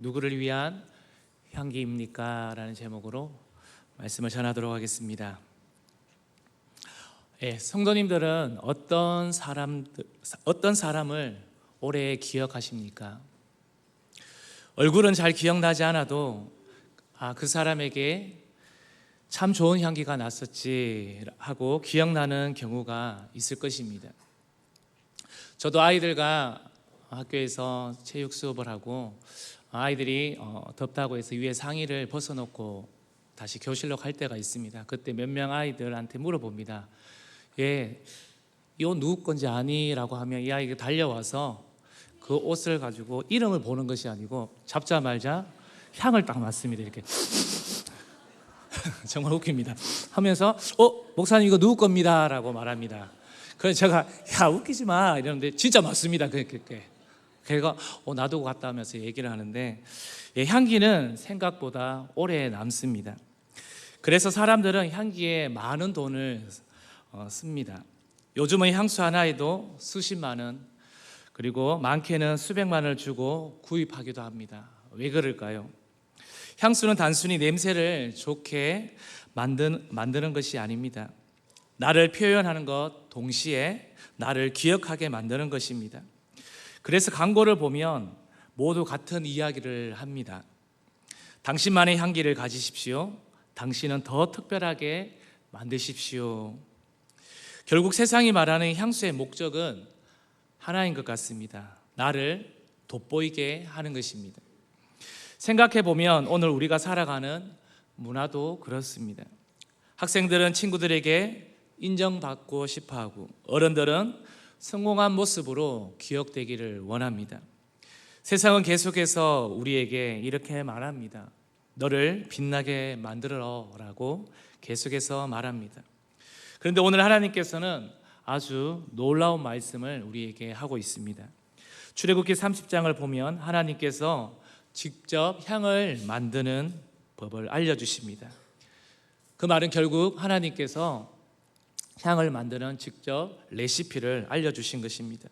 누구를 위한 향기입니까? 라는 제목으로 말씀을 전하도록 하겠습니다. 성도님들은 어떤 사람을 오래 기억하십니까? 얼굴은 잘 기억나지 않아도 그 사람에게 참 좋은 향기가 났었지 하고 기억나는 경우가 있을 것입니다. 저도 아이들과 학교에서 체육 수업을 하고 아이들이 덥다고 해서 위에 상의를 벗어놓고 다시 교실로 갈 때가 있습니다. 그때 몇 명 아이들한테 물어봅니다. 이 옷 누구 건지 아니? 라고 하면 이 아이가 달려와서 그 옷을 가지고 이름을 보는 것이 아니고 잡자마자 향을 딱 맡습니다. 이렇게 정말 웃깁니다. 하면서 목사님 이거 누구 겁니다? 라고 말합니다. 그래서 제가 웃기지 마 이러는데 진짜 맞습니다. 걔가 놔두고 갔다 하면서 얘기를 하는데 향기는 생각보다 오래 남습니다. 그래서 사람들은 향기에 많은 돈을 씁니다. 요즘은 향수 하나에도 수십만 원 그리고 많게는 수백만 원을 주고 구입하기도 합니다. 왜 그럴까요? 향수는 단순히 냄새를 좋게 만드는 것이 아닙니다. 나를 표현하는 것 동시에 나를 기억하게 만드는 것입니다. 그래서 광고를 보면 모두 같은 이야기를 합니다. 당신만의 향기를 가지십시오. 당신은 더 특별하게 만드십시오. 결국 세상이 말하는 향수의 목적은 하나인 것 같습니다. 나를 돋보이게 하는 것입니다. 생각해 보면 오늘 우리가 살아가는 문화도 그렇습니다. 학생들은 친구들에게 인정받고 싶어하고 어른들은 성공한 모습으로 기억되기를 원합니다. 세상은 계속해서 우리에게 이렇게 말합니다. 너를 빛나게 만들어라고 계속해서 말합니다. 그런데 오늘 하나님께서는 아주 놀라운 말씀을 우리에게 하고 있습니다. 출애굽기 30장을 보면 하나님께서 직접 향을 만드는 법을 알려주십니다. 그 말은 결국 하나님께서 향을 만드는 직접 레시피를 알려주신 것입니다.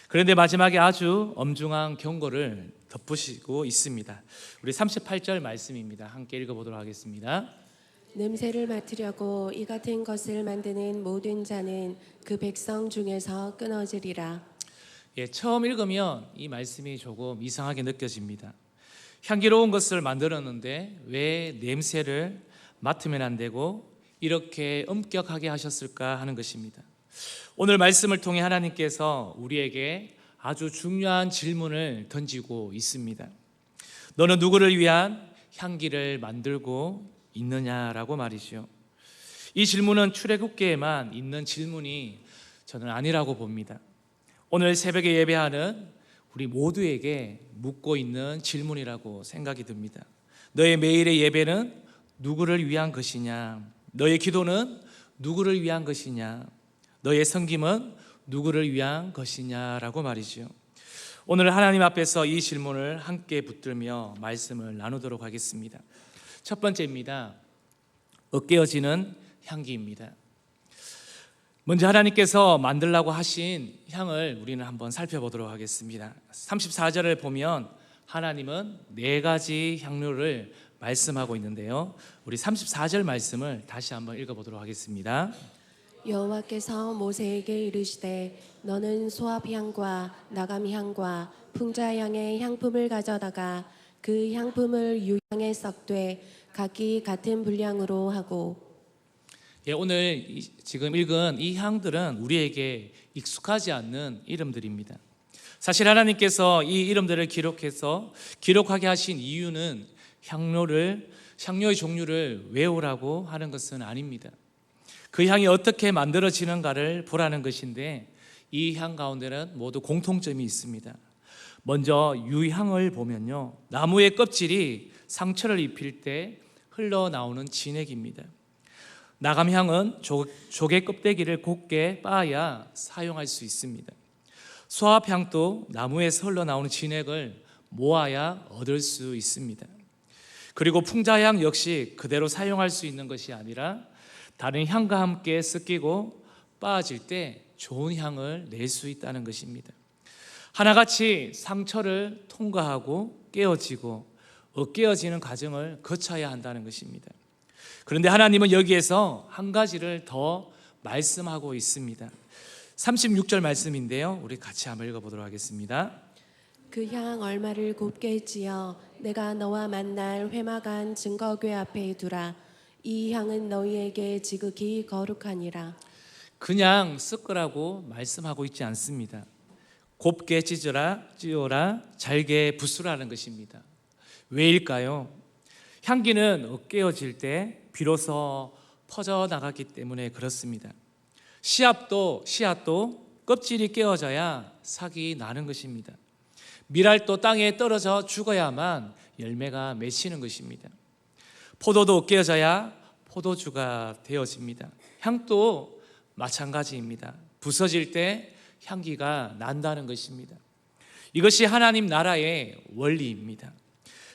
그런데 마지막에 아주 엄중한 경고를 덧붙이고 있습니다. 우리 38절 말씀입니다. 함께 읽어보도록 하겠습니다. 냄새를 맡으려고 이 같은 것을 만드는 모든 자는 그 백성 중에서 끊어지리라. 처음 읽으면 이 말씀이 조금 이상하게 느껴집니다. 향기로운 것을 만들었는데 왜 냄새를 맡으면 안 되고 이렇게 엄격하게 하셨을까 하는 것입니다. 오늘 말씀을 통해 하나님께서 우리에게 아주 중요한 질문을 던지고 있습니다. 너는 누구를 위한 향기를 만들고 있느냐라고 말이죠. 이 질문은 출애굽기에만 있는 질문이 저는 아니라고 봅니다. 오늘 새벽에 예배하는 우리 모두에게 묻고 있는 질문이라고 생각이 듭니다. 너의 매일의 예배는 누구를 위한 것이냐? 너의 기도는 누구를 위한 것이냐? 너의 섬김은 누구를 위한 것이냐라고 말이죠. 오늘 하나님 앞에서 이 질문을 함께 붙들며 말씀을 나누도록 하겠습니다. 첫 번째입니다. 으깨어지는 향기입니다. 먼저 하나님께서 만들라고 하신 향을 우리는 한번 살펴보도록 하겠습니다. 34절을 보면 하나님은 4가지 향료를 말씀하고 있는데요. 우리 34절 말씀을 다시 한번 읽어보도록 하겠습니다. 여호와께서 모세에게 이르시되 너는 소합향과 나감향과 풍자향의 향품을 가져다가 그 향품을 유향에 섞되 각기 같은 분량으로 하고. 오늘 지금 읽은 이 향들은 우리에게 익숙하지 않는 이름들입니다. 사실 하나님께서 이 이름들을 기록하게 하신 이유는 향료의 종류를 외우라고 하는 것은 아닙니다. 그 향이 어떻게 만들어지는가를 보라는 것인데 이 향 가운데는 모두 공통점이 있습니다. 먼저 유향을 보면요, 나무의 껍질이 상처를 입힐 때 흘러나오는 진액입니다. 나감향은 조개 껍데기를 곱게 빻아야 사용할 수 있습니다. 소합향도 나무에서 흘러나오는 진액을 모아야 얻을 수 있습니다. 그리고 풍자향 역시 그대로 사용할 수 있는 것이 아니라 다른 향과 함께 섞이고 빻아질 때 좋은 향을 낼 수 있다는 것입니다. 하나같이 상처를 통과하고 깨어지고 깨어지는 과정을 거쳐야 한다는 것입니다. 그런데 하나님은 여기에서 한 가지를 더 말씀하고 있습니다. 36절 말씀인데요, 우리 같이 한번 읽어보도록 하겠습니다. 그 향 얼마를 곱게 지어 내가 너와 만날 회막한 증거궤 앞에 두라. 이 향은 너희에게 지극히 거룩하니라. 그냥 섞으라고 말씀하고 있지 않습니다. 곱게 찌어라, 잘게 부수라는 것입니다. 왜일까요? 향기는 깨어질 때 비로소 퍼져나갔기 때문에 그렇습니다. 씨앗도 껍질이 깨어져야 싹이 나는 것입니다. 밀알도 땅에 떨어져 죽어야만 열매가 맺히는 것입니다. 포도도 깨어져야 포도주가 되어집니다. 향도 마찬가지입니다. 부서질 때 향기가 난다는 것입니다. 이것이 하나님 나라의 원리입니다.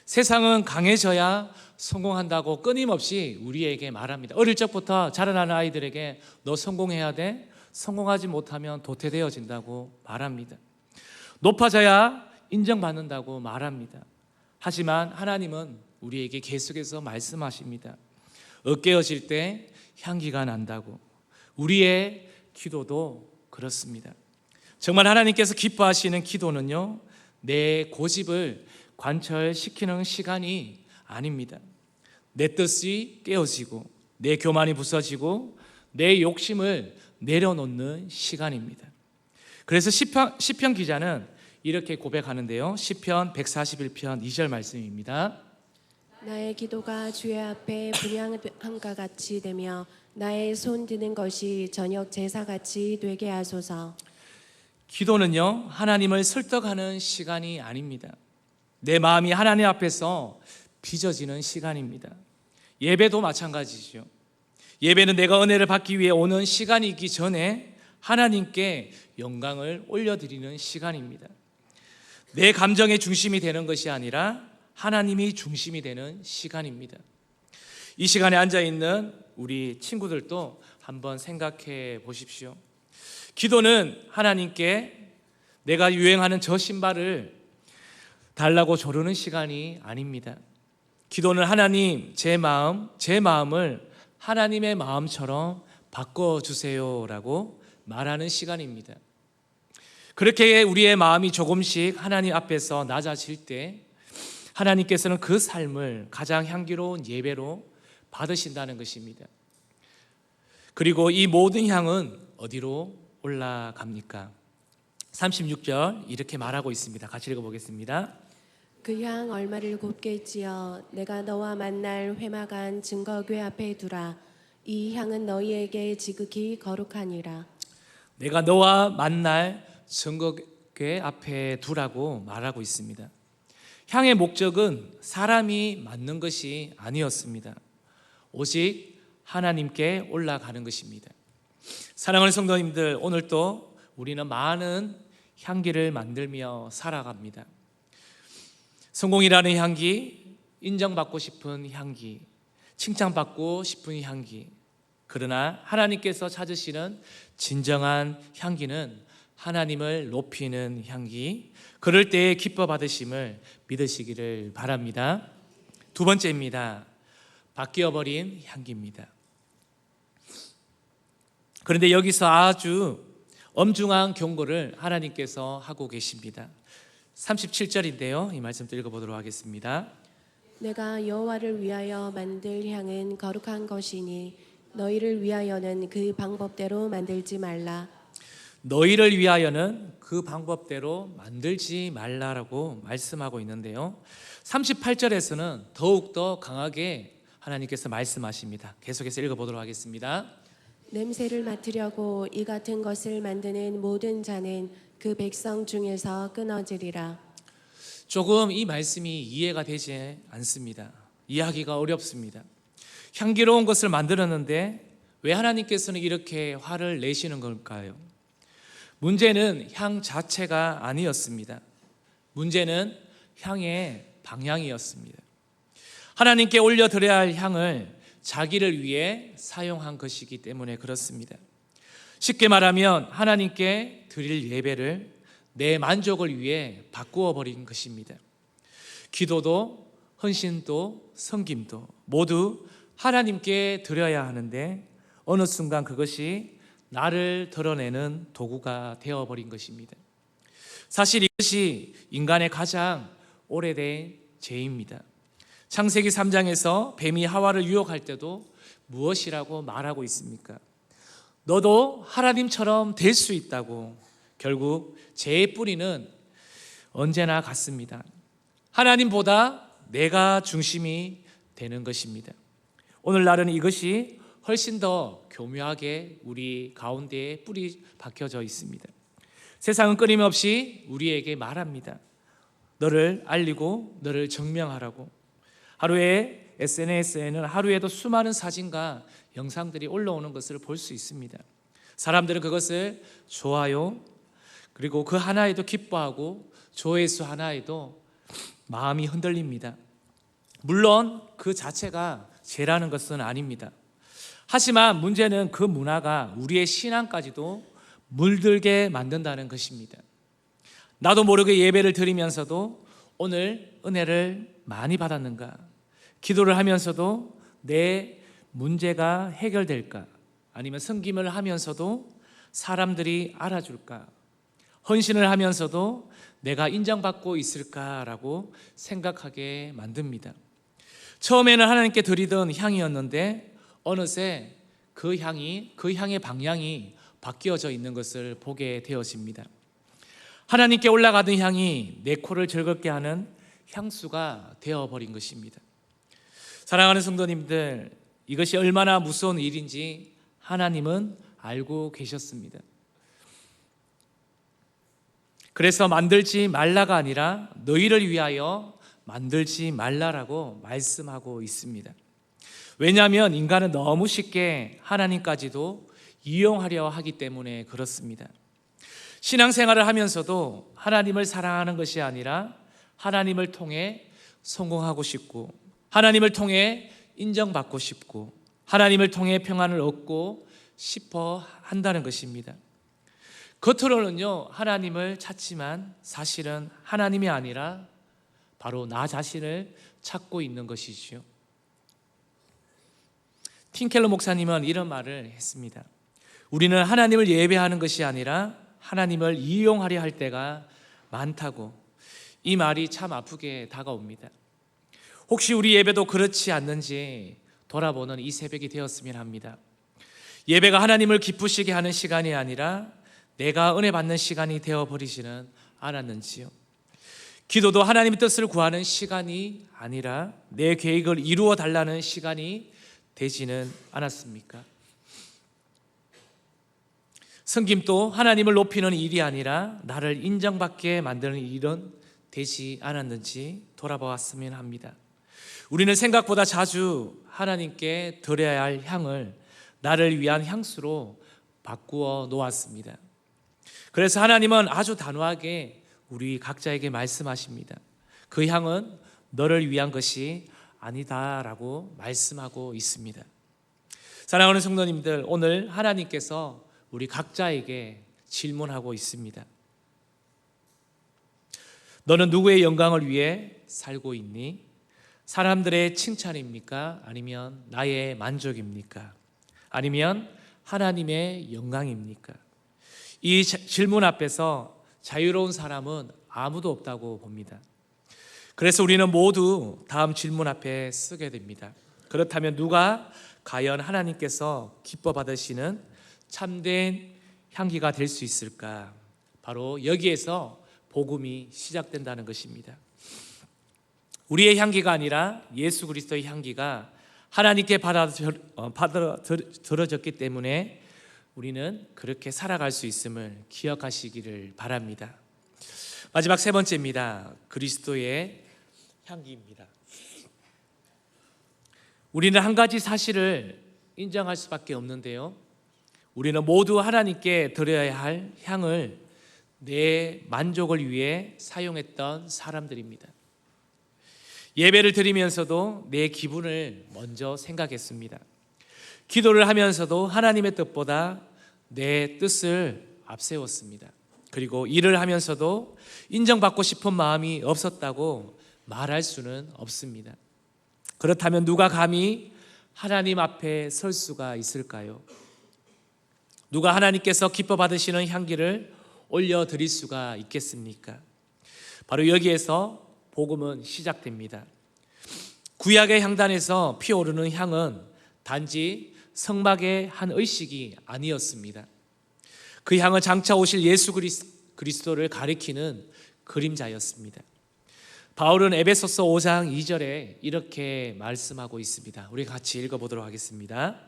세상은 강해져야 성공한다고 끊임없이 우리에게 말합니다. 어릴 적부터 자라나는 아이들에게 너 성공해야 돼, 성공하지 못하면 도태되어진다고 말합니다. 높아져야 인정받는다고 말합니다. 하지만 하나님은 우리에게 계속해서 말씀하십니다. 깨어질 때 향기가 난다고. 우리의 기도도 그렇습니다. 정말 하나님께서 기뻐하시는 기도는요, 내 고집을 관철시키는 시간이 아닙니다. 내 뜻이 깨어지고 내 교만이 부서지고 내 욕심을 내려놓는 시간입니다. 그래서 시편 기자는 이렇게 고백하는데요, 시편 141편 2절 말씀입니다. 나의 기도가 주의 앞에 분향함과 같이 되며 나의 손 드는 것이 저녁 제사같이 되게 하소서. 기도는요, 하나님을 설득하는 시간이 아닙니다. 내 마음이 하나님 앞에서 빚어지는 시간입니다. 예배도 마찬가지죠. 예배는 내가 은혜를 받기 위해 오는 시간이기 전에 하나님께 영광을 올려드리는 시간입니다. 내 감정의 중심이 되는 것이 아니라 하나님이 중심이 되는 시간입니다. 이 시간에 앉아있는 우리 친구들도 한번 생각해 보십시오. 기도는 하나님께 내가 유행하는 저 신발을 달라고 조르는 시간이 아닙니다. 기도는 하나님, 제 마음을 하나님의 마음처럼 바꿔주세요라고 말하는 시간입니다. 그렇게 우리의 마음이 조금씩 하나님 앞에서 낮아질 때 하나님께서는 그 삶을 가장 향기로운 예배로 받으신다는 것입니다. 그리고 이 모든 향은 어디로 올라갑니까? 36절 이렇게 말하고 있습니다. 같이 읽어보겠습니다. 그 향 얼마를 곱게 지어 내가 너와 만날 회막한 증거궤 앞에 두라. 이 향은 너희에게 지극히 거룩하니라. 내가 너와 만날 증거궤 앞에 두라고 말하고 있습니다. 향의 목적은 사람이 맡는 것이 아니었습니다. 오직 하나님께 올라가는 것입니다. 사랑하는 성도님들, 오늘 또 우리는 많은 향기를 만들며 살아갑니다. 성공이라는 향기, 인정받고 싶은 향기, 칭찬받고 싶은 향기. 그러나 하나님께서 찾으시는 진정한 향기는 하나님을 높이는 향기, 그럴 때에 기뻐 받으심을 믿으시기를 바랍니다. 두 번째입니다. 바뀌어버린 향기입니다. 그런데 여기서 아주 엄중한 경고를 하나님께서 하고 계십니다. 37절인데요, 이 말씀도 읽어보도록 하겠습니다. 내가 여호와를 위하여 만들 향은 거룩한 것이니 너희를 위하여는 그 방법대로 만들지 말라. 너희를 위하여는 그 방법대로 만들지 말라라고 말씀하고 있는데요, 38절에서는 더욱더 강하게 하나님께서 말씀하십니다. 계속해서 읽어보도록 하겠습니다. 냄새를 맡으려고 이 같은 것을 만드는 모든 자는 그 백성 중에서 끊어지리라. 조금 이 말씀이 이해가 되지 않습니다. 이해하기가 어렵습니다. 향기로운 것을 만들었는데 왜 하나님께서는 이렇게 화를 내시는 걸까요? 문제는 향 자체가 아니었습니다. 문제는 향의 방향이었습니다. 하나님께 올려드려야 할 향을 자기를 위해 사용한 것이기 때문에 그렇습니다. 쉽게 말하면 하나님께 드릴 예배를 내 만족을 위해 바꾸어 버린 것입니다. 기도도 헌신도 섬김도 모두 하나님께 드려야 하는데 어느 순간 그것이 나를 드러내는 도구가 되어버린 것입니다. 사실 이것이 인간의 가장 오래된 죄입니다. 창세기 3장에서 뱀이 하와를 유혹할 때도 무엇이라고 말하고 있습니까? 너도 하나님처럼 될 수 있다고. 결국 죄의 뿌리는 언제나 같습니다. 하나님보다 내가 중심이 되는 것입니다. 오늘날은 이것이 훨씬 더 교묘하게 우리 가운데에 뿌리 박혀져 있습니다. 세상은 끊임없이 우리에게 말합니다. 너를 알리고 너를 증명하라고. 하루에 SNS에는 하루에도 수많은 사진과 영상들이 올라오는 것을 볼 수 있습니다. 사람들은 그것을 좋아요, 그리고 그 하나에도 기뻐하고 조회수 하나에도 마음이 흔들립니다. 물론 그 자체가 죄라는 것은 아닙니다. 하지만 문제는 그 문화가 우리의 신앙까지도 물들게 만든다는 것입니다. 나도 모르게 예배를 드리면서도 오늘 은혜를 많이 받았는가? 기도를 하면서도 내 문제가 해결될까? 아니면 섬김을 하면서도 사람들이 알아줄까? 헌신을 하면서도 내가 인정받고 있을까라고 생각하게 만듭니다. 처음에는 하나님께 드리던 향이었는데 어느새 그 향의 방향이 바뀌어져 있는 것을 보게 되어집니다. 하나님께 올라가던 향이 내 코를 즐겁게 하는 향수가 되어버린 것입니다. 사랑하는 성도님들, 이것이 얼마나 무서운 일인지 하나님은 알고 계셨습니다. 그래서 만들지 말라가 아니라 너희를 위하여 만들지 말라라고 말씀하고 있습니다. 왜냐하면 인간은 너무 쉽게 하나님까지도 이용하려 하기 때문에 그렇습니다. 신앙생활을 하면서도 하나님을 사랑하는 것이 아니라 하나님을 통해 성공하고 싶고, 하나님을 통해 인정받고 싶고, 하나님을 통해 평안을 얻고 싶어 한다는 것입니다. 겉으로는요 하나님을 찾지만 사실은 하나님이 아니라 바로 나 자신을 찾고 있는 것이지요. 팀켈러 목사님은 이런 말을 했습니다. 우리는 하나님을 예배하는 것이 아니라 하나님을 이용하려 할 때가 많다고. 이 말이 참 아프게 다가옵니다. 혹시 우리 예배도 그렇지 않는지 돌아보는 이 새벽이 되었으면 합니다. 예배가 하나님을 기쁘시게 하는 시간이 아니라 내가 은혜 받는 시간이 되어버리지는 않았는지요. 기도도 하나님의 뜻을 구하는 시간이 아니라 내 계획을 이루어 달라는 시간이 되지는 않았습니까? 섬김도 하나님을 높이는 일이 아니라 나를 인정받게 만드는 일은 되지 않았는지 돌아보았으면 합니다. 우리는 생각보다 자주 하나님께 드려야 할 향을 나를 위한 향수로 바꾸어 놓았습니다. 그래서 하나님은 아주 단호하게 우리 각자에게 말씀하십니다. 그 향은 너를 위한 것이 아니다라고 말씀하고 있습니다. 사랑하는 성도님들, 오늘 하나님께서 우리 각자에게 질문하고 있습니다. 너는 누구의 영광을 위해 살고 있니? 사람들의 칭찬입니까? 아니면 나의 만족입니까? 아니면 하나님의 영광입니까? 이 질문 앞에서 자유로운 사람은 아무도 없다고 봅니다. 그래서 우리는 모두 다음 질문 앞에 쓰게 됩니다. 그렇다면 누가 과연 하나님께서 기뻐 받으시는 참된 향기가 될 수 있을까? 바로 여기에서 복음이 시작된다는 것입니다. 우리의 향기가 아니라 예수 그리스도의 향기가 하나님께 받아들여졌기 때문에 우리는 그렇게 살아갈 수 있음을 기억하시기를 바랍니다. 마지막 세 번째입니다. 그리스도의 향기입니다. 우리는 한 가지 사실을 인정할 수밖에 없는데요. 우리는 모두 하나님께 드려야 할 향을 내 만족을 위해 사용했던 사람들입니다. 예배를 드리면서도 내 기분을 먼저 생각했습니다. 기도를 하면서도 하나님의 뜻보다 내 뜻을 앞세웠습니다. 그리고 일을 하면서도 인정받고 싶은 마음이 없었다고 말할 수는 없습니다. 그렇다면 누가 감히 하나님 앞에 설 수가 있을까요? 누가 하나님께서 기뻐 받으시는 향기를 올려드릴 수가 있겠습니까? 바로 여기에서 복음은 시작됩니다. 구약의 향단에서 피어오르는 향은 단지 성막의 한 의식이 아니었습니다. 그 향은 장차 오실 예수 그리스도를 가리키는 그림자였습니다. 바울은 에베소서 5장 2절에 이렇게 말씀하고 있습니다. 우리 같이 읽어보도록 하겠습니다.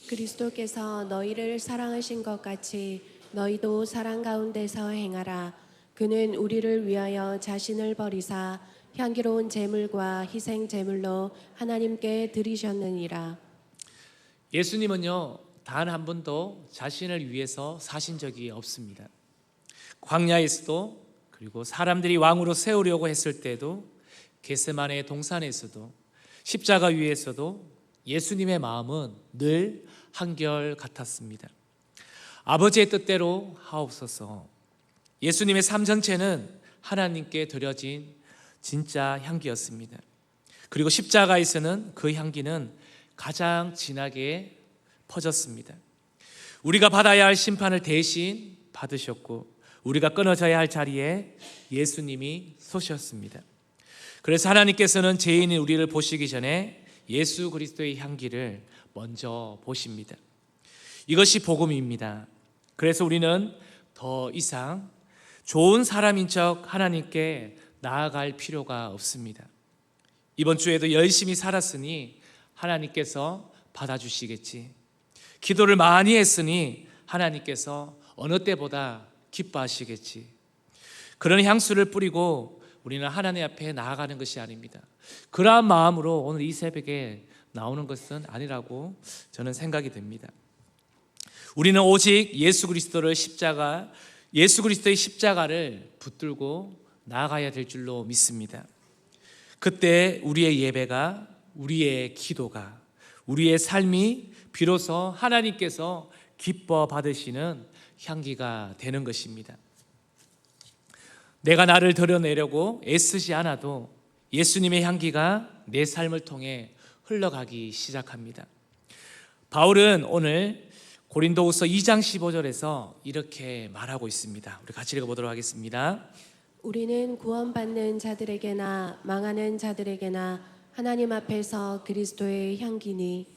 그리스도께서 너희를 사랑하신 것 같이 너희도 사랑 가운데서 행하라. 그는 우리를 위하여 자신을 버리사 향기로운 제물과 희생 제물로 하나님께 드리셨느니라. 예수님은요, 단 한 번도 자신을 위해서 사신 적이 없습니다. 광야에서도, 그리고 사람들이 왕으로 세우려고 했을 때도, 겟세마네 동산에서도, 십자가 위에서도 예수님의 마음은 늘 한결 같았습니다. 아버지의 뜻대로 하옵소서. 예수님의 삶 전체는 하나님께 드려진 진짜 향기였습니다. 그리고 십자가에서는 그 향기는 가장 진하게 퍼졌습니다. 우리가 받아야 할 심판을 대신 받으셨고, 우리가 끊어져야 할 자리에 예수님이 서셨습니다. 그래서 하나님께서는 죄인인 우리를 보시기 전에 예수 그리스도의 향기를 먼저 보십니다. 이것이 복음입니다. 그래서 우리는 더 이상 좋은 사람인 척 하나님께 나아갈 필요가 없습니다. 이번 주에도 열심히 살았으니 하나님께서 받아주시겠지. 기도를 많이 했으니 하나님께서 어느 때보다 기뻐하시겠지. 그런 향수를 뿌리고 우리는 하나님 앞에 나아가는 것이 아닙니다. 그러한 마음으로 오늘 이 새벽에 나오는 것은 아니라고 저는 생각이 됩니다. 우리는 오직 예수 그리스도의 십자가를 붙들고 나아가야 될 줄로 믿습니다. 그때 우리의 예배가, 우리의 기도가, 우리의 삶이 비로소 하나님께서 기뻐 받으시는 향기가 되는 것입니다. 내가 나를 드러내려고 애쓰지 않아도 예수님의 향기가 내 삶을 통해 흘러가기 시작합니다. 바울은 오늘 고린도후서 2장 15절에서 이렇게 말하고 있습니다. 우리 같이 읽어보도록 하겠습니다. 우리는 구원받는 자들에게나 망하는 자들에게나 하나님 앞에서 그리스도의 향기니.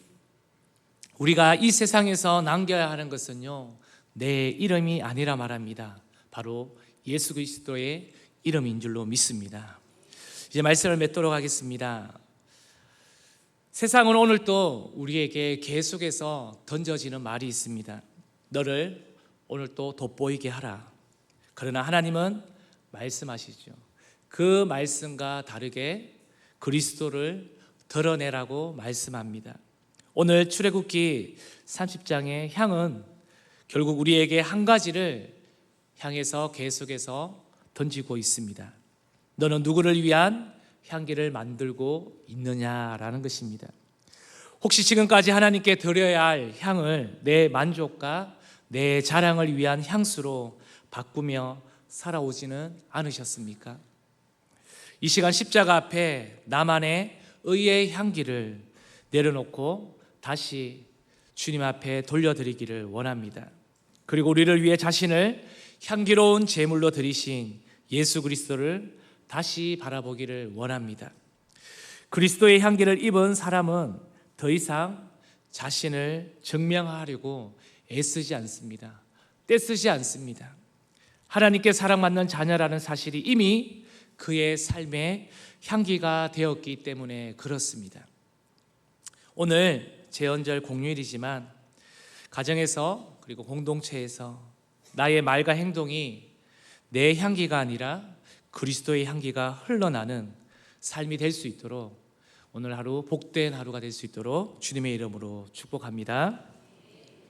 우리가 이 세상에서 남겨야 하는 것은요, 내 이름이 아니라 말합니다. 바로 예수 그리스도의 이름인 줄로 믿습니다. 이제 말씀을 맺도록 하겠습니다. 세상은 오늘도 우리에게 계속해서 던져지는 말이 있습니다. 너를 오늘도 돋보이게 하라. 그러나 하나님은 말씀하시죠. 그 말씀과 다르게 그리스도를 드러내라고 말씀합니다. 오늘 출애굽기 30장의 향은 결국 우리에게 한 가지를 향해서 계속해서 던지고 있습니다. 너는 누구를 위한 향기를 만들고 있느냐라는 것입니다. 혹시 지금까지 하나님께 드려야 할 향을 내 만족과 내 자랑을 위한 향수로 바꾸며 살아오지는 않으셨습니까? 이 시간 십자가 앞에 나만의 의의 향기를 내려놓고 다시 주님 앞에 돌려드리기를 원합니다. 그리고 우리를 위해 자신을 향기로운 제물로 드리신 예수 그리스도를 다시 바라보기를 원합니다. 그리스도의 향기를 입은 사람은 더 이상 자신을 증명하려고 애쓰지 않습니다. 떼쓰지 않습니다. 하나님께 사랑받는 자녀라는 사실이 이미 그의 삶의 향기가 되었기 때문에 그렇습니다. 오늘 제헌절 공휴일이지만 가정에서 그리고 공동체에서 나의 말과 행동이 내 향기가 아니라 그리스도의 향기가 흘러나는 삶이 될 수 있도록 오늘 하루 복된 하루가 될 수 있도록 주님의 이름으로 축복합니다.